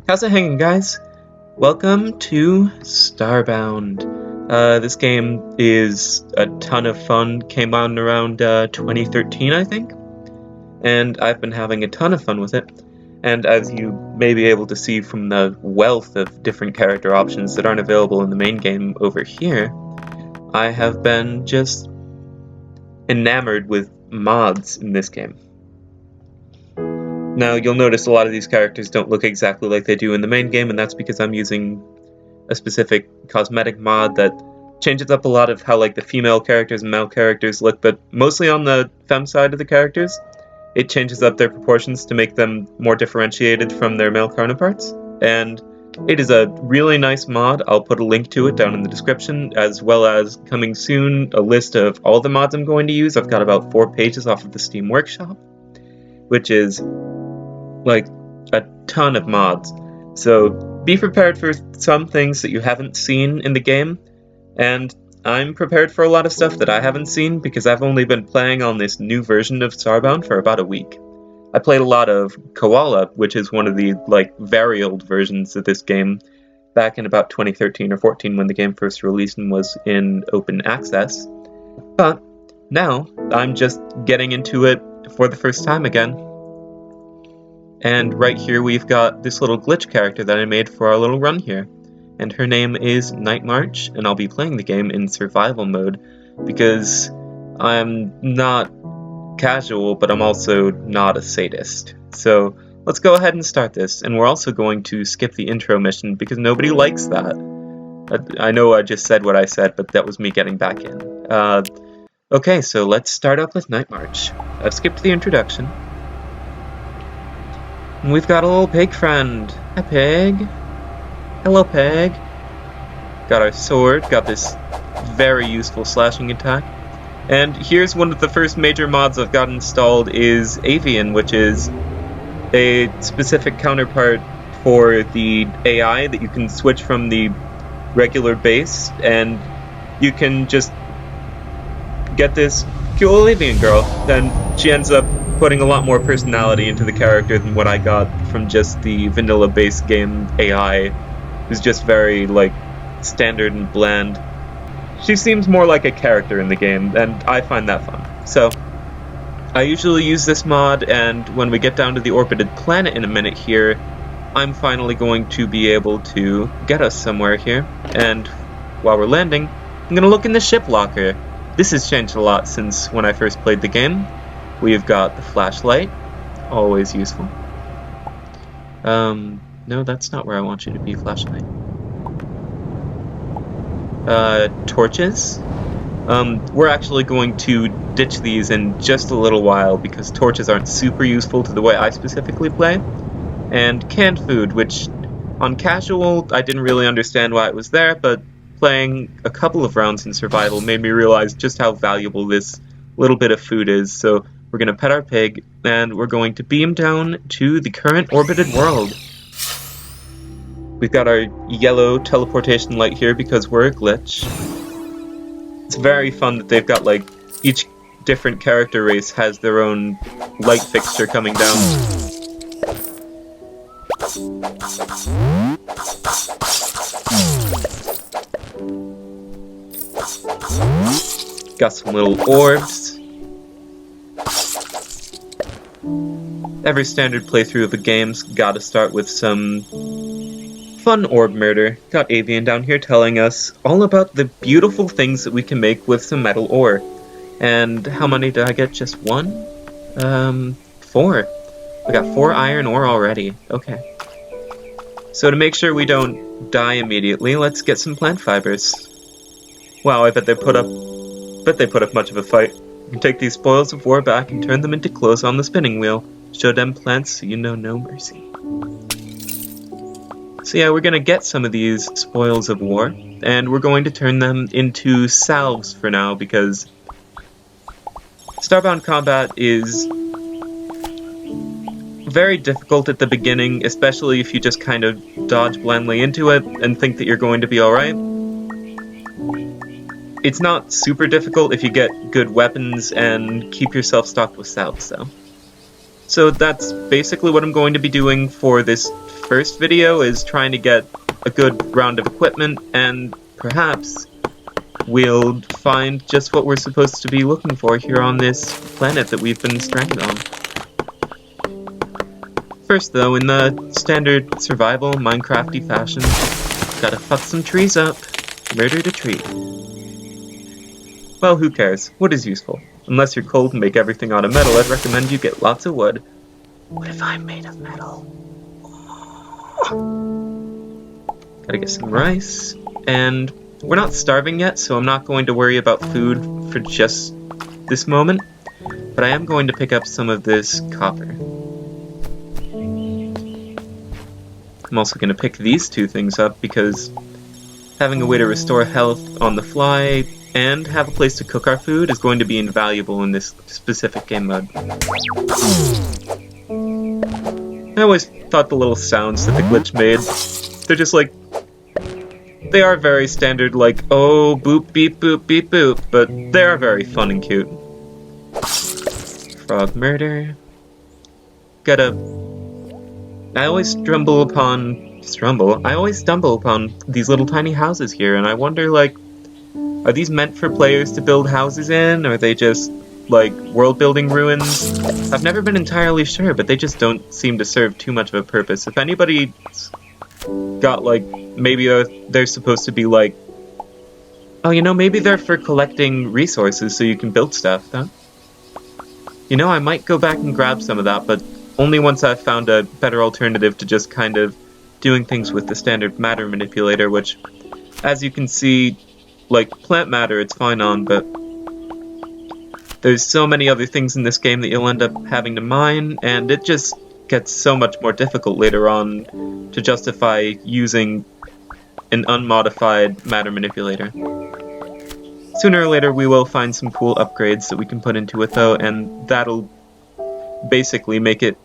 How's it hanging, guys? Welcome to Starbound. This game is a ton of fun. Came out around 2013, I think, and I've been having a ton of fun with it. And as you may be able to see from the wealth of different character options that aren't available in the main game over here, I have been just enamored with mods in this game. Now, you'll notice a lot of these characters don't look exactly like they do in the main game, and that's because I'm using a specific cosmetic mod that changes up a lot of how the female characters and male characters look, but mostly on the femme side of the characters. It changes up their proportions to make them more differentiated from their male counterparts, and it is a really nice mod. I'll put a link to it down in the description, as well as coming soon a list of all the mods I'm going to use. I've got about 4 pages off of the Steam Workshop, which is a ton of mods. So be prepared for some things that you haven't seen in the game, and I'm prepared for a lot of stuff that I haven't seen because I've only been playing on this new version of Starbound for about a week. I played a lot of Koala, which is one of the very old versions of this game, back in about 2013 or 14 when the game first released and was in open access. But now I'm just getting into it for the first time again. And right here we've got this little glitch character that I made for our little run here. And her name is NightMarch, and I'll be playing the game in survival mode because I'm not casual, but I'm also not a sadist. So let's go ahead and start this, and we're also going to skip the intro mission because nobody likes that. I know I just said what I said, but that was me getting back in. Okay, so let's start up with NightMarch. I've skipped the introduction. And we've got a little pig friend. Hi, pig. Hello, pig. Got our sword, got this very useful slashing attack. And here's one of the first major mods I've got installed is Avian, which is a specific counterpart for the AI that you can switch from the regular base, and you can just get this cool Avian girl. Then she ends up putting a lot more personality into the character than what I got from just the vanilla base game AI, who's just very standard and bland. She seems more like a character in the game, and I find that fun. So I usually use this mod, and when we get down to the orbited planet in a minute here, I'm finally going to be able to get us somewhere here. And while we're landing, I'm going to look in the ship locker. This has changed a lot since when I first played the game. We've got the flashlight, always useful. No, that's not where I want you to be, flashlight. Torches. We're actually going to ditch these in just a little while because torches aren't super useful to the way I specifically play. And canned food, which on casual I didn't really understand why it was there, but playing a couple of rounds in survival made me realize just how valuable this little bit of food is. So we're going to pet our pig, and we're going to beam down to the current orbited world. We've got our yellow teleportation light here because we're a glitch. It's very fun that they've got each different character race has their own light fixture coming down. Got some little orbs. Every standard playthrough of a game's gotta start with some fun orb murder. Got Avian down here telling us all about the beautiful things that we can make with some metal ore. And how many did I get? Just 1? 4. We got 4 iron ore already. Okay. So to make sure we don't die immediately, let's get some plant fibers. Wow, I bet they put up much of a fight. You can take these spoils of war back and turn them into clothes on the spinning wheel. Show them plants so you know no mercy. So yeah, we're going to get some of these spoils of war, and we're going to turn them into salves for now, because Starbound combat is very difficult at the beginning, especially if you just kind of dodge blindly into it and think that you're going to be alright. It's not super difficult if you get good weapons and keep yourself stocked with salves, though. So that's basically what I'm going to be doing for this first video, is trying to get a good round of equipment, and perhaps we'll find just what we're supposed to be looking for here on this planet that we've been stranded on. First though, in the standard survival Minecrafty fashion, gotta fuck some trees up, murdered a tree. Well, who cares? Wood is useful. Unless you're cold and make everything out of metal, I'd recommend you get lots of wood. What if I'm made of metal? Gotta get some rice, and we're not starving yet, so I'm not going to worry about food for just this moment, but I am going to pick up some of this copper. I'm also going to pick these two things up because having a way to restore health on the fly and have a place to cook our food is going to be invaluable in this specific game mode. I always thought the little sounds that the glitch made, they're just like, they are very standard, like, oh, boop, beep, boop, beep, boop, but they are very fun and cute. Frog murder. I always stumble upon these little tiny houses here, and I wonder, like, are these meant for players to build houses in? Or are they just, like, world-building ruins? I've never been entirely sure, but they just don't seem to serve too much of a purpose. If anybody's got, like, maybe they're supposed to be, like, oh, you know, maybe they're for collecting resources so you can build stuff, huh? You know, I might go back and grab some of that, but only once I've found a better alternative to just kind of doing things with the standard matter manipulator, which, as you can see, like, plant matter it's fine on, but there's so many other things in this game that you'll end up having to mine, and it just gets so much more difficult later on to justify using an unmodified matter manipulator. Sooner or later we will find some cool upgrades that we can put into it though, and that'll basically make it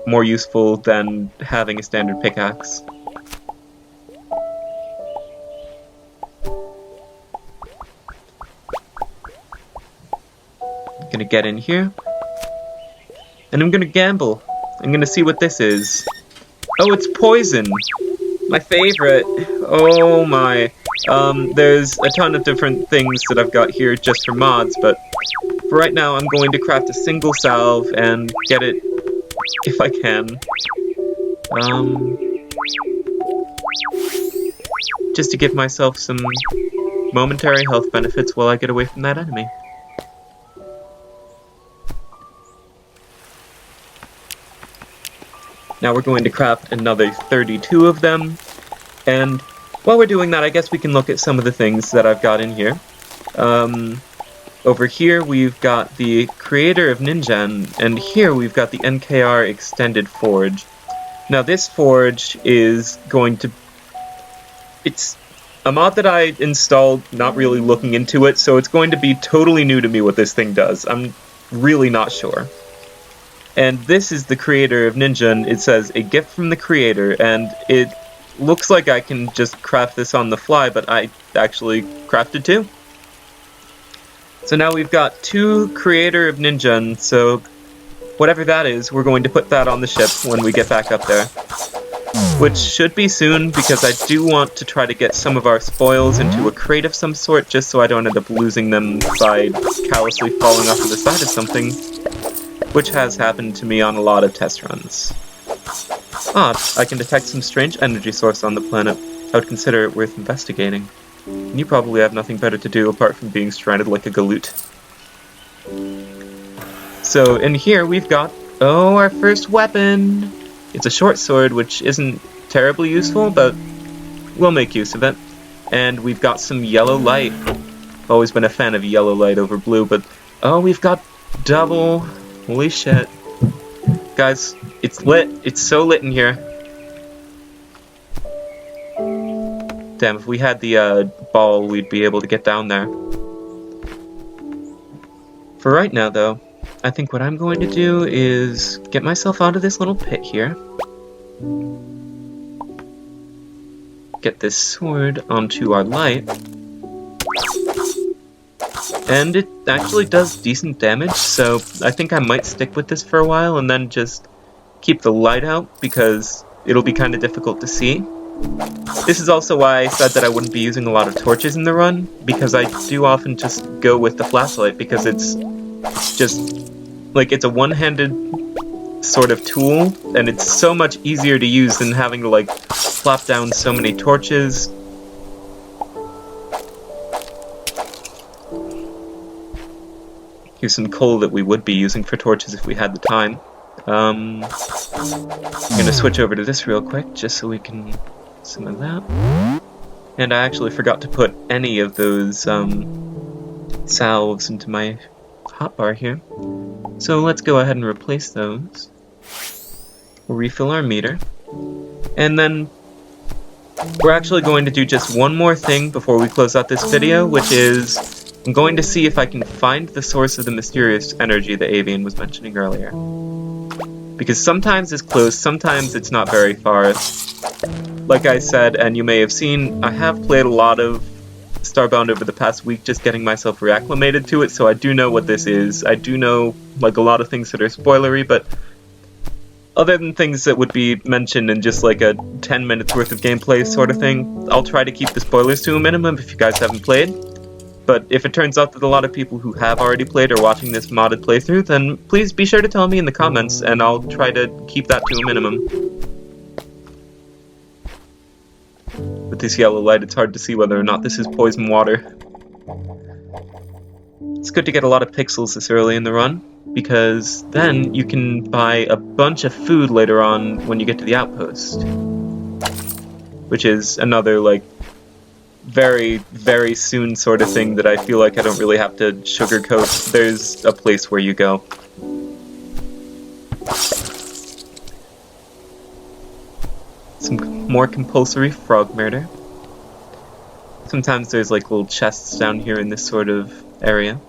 more useful than having a standard pickaxe. Gonna get in here, and I'm gonna gamble. I'm gonna see what this is. Oh, it's poison! My favorite! Oh my. There's a ton of different things that I've got here just for mods, but for right now I'm going to craft a single salve and get it if I can. Just to give myself some momentary health benefits while I get away from that enemy. Now we're going to craft another 32 of them, and while we're doing that, I guess we can look at some of the things that I've got in here. Over here we've got the creator of Ninja, and here we've got the NKR Extended Forge. Now this forge is going to... it's a mod that I installed not really looking into it, so it's going to be totally new to me what this thing does. I'm really not sure. And this is the creator of Ninja, and it says, a gift from the creator, and it looks like I can just craft this on the fly, but I actually crafted two. So now we've got two creator of Ninja, so whatever that is, we're going to put that on the ship when we get back up there. Which should be soon, because I do want to try to get some of our spoils into a crate of some sort, just so I don't end up losing them by callously falling off of the side of something, which has happened to me on a lot of test runs. Ah, I can detect some strange energy source on the planet. I would consider it worth investigating. And you probably have nothing better to do apart from being stranded like a galoot. So in here we've got, oh, our first weapon! It's a short sword, which isn't terribly useful, but we'll make use of it. And we've got some yellow light. I've always been a fan of yellow light over blue, but oh, we've got double. Holy shit. Guys, it's lit. It's so lit in here. Damn, if we had the ball, we'd be able to get down there. For right now, though, I think what I'm going to do is get myself out of this little pit here. Get this sword onto our light. And it actually does decent damage, so I think I might stick with this for a while and then just keep the light out because it'll be kind of difficult to see. This is also why I said that I wouldn't be using a lot of torches in the run, because I do often just go with the flashlight because it's just, like, it's a one-handed sort of tool, and it's so much easier to use than having to, like, plop down so many torches. Here's some coal that we would be using for torches if we had the time. I'm gonna switch over to this real quick, just so we can some of that. And I actually forgot to put any of those salves into my hotbar here. So let's go ahead and replace those. We'll refill our meter. And then we're actually going to do just one more thing before we close out this video, which is I'm going to see if I can find the source of the mysterious energy that Avian was mentioning earlier. Because sometimes it's close, sometimes it's not very far. Like I said, and you may have seen, I have played a lot of Starbound over the past week just getting myself reacclimated to it, so I do know what this is. I do know, like, a lot of things that are spoilery, but other than things that would be mentioned in just like a 10 minutes worth of gameplay sort of thing, I'll try to keep the spoilers to a minimum if you guys haven't played. But if it turns out that a lot of people who have already played are watching this modded playthrough, then please be sure to tell me in the comments, and I'll try to keep that to a minimum. With this yellow light, it's hard to see whether or not this is poison water. It's good to get a lot of pixels this early in the run, because then you can buy a bunch of food later on when you get to the outpost. Which is another, like, very, very soon sort of thing that I feel like I don't really have to sugarcoat. There's a place where you go. Some more compulsory frog murder. Sometimes there's like little chests down here in this sort of area.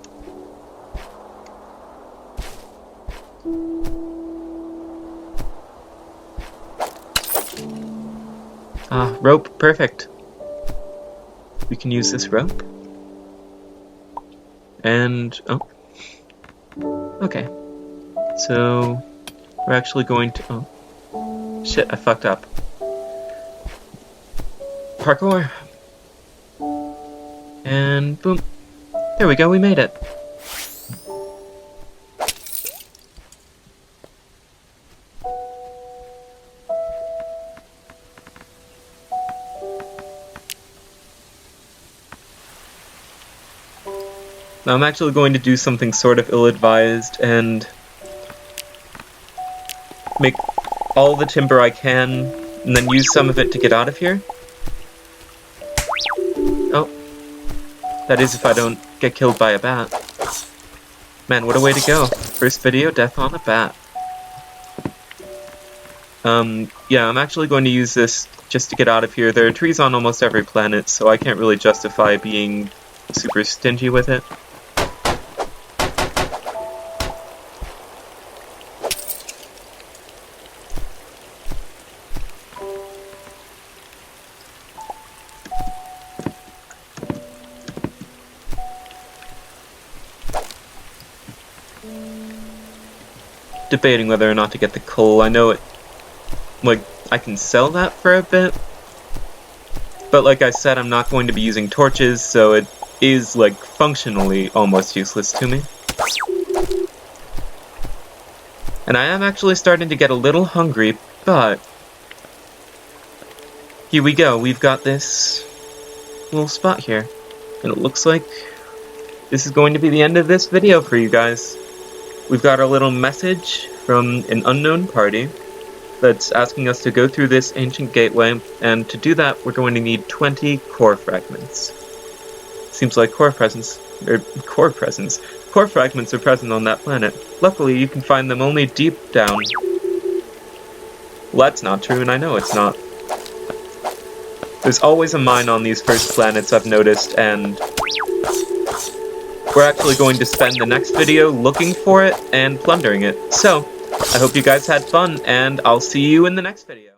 Ah, rope, perfect. We can use this rope. And, oh. Okay. So, we're actually going to, oh. Shit, I fucked up. Parkour. And boom. There we go, we made it. Now I'm actually going to do something sort of ill-advised and make all the timber I can and then use some of it to get out of here. Oh. That is if I don't get killed by a bat. Man, what a way to go. First video, death on a bat. Yeah, I'm actually going to use this just to get out of here. There are trees on almost every planet, so I can't really justify being super stingy with it. Debating whether or not to get the coal. I know it, like, I can sell that for a bit, but like I said, I'm not going to be using torches, so it is, like, functionally almost useless to me. And I am actually starting to get a little hungry, but here we go. We've got this little spot here, and it looks like this is going to be the end of this video for you guys. We've got our little message from an unknown party that's asking us to go through this ancient gateway, and to do that we're going to need 20 core fragments. Seems like core fragments are present on that planet. Luckily you can find them only deep down. Well, that's not true, and I know it's not. There's always a mine on these first planets, I've noticed, and we're actually going to spend the next video looking for it and plundering it. So, I hope you guys had fun, and I'll see you in the next video.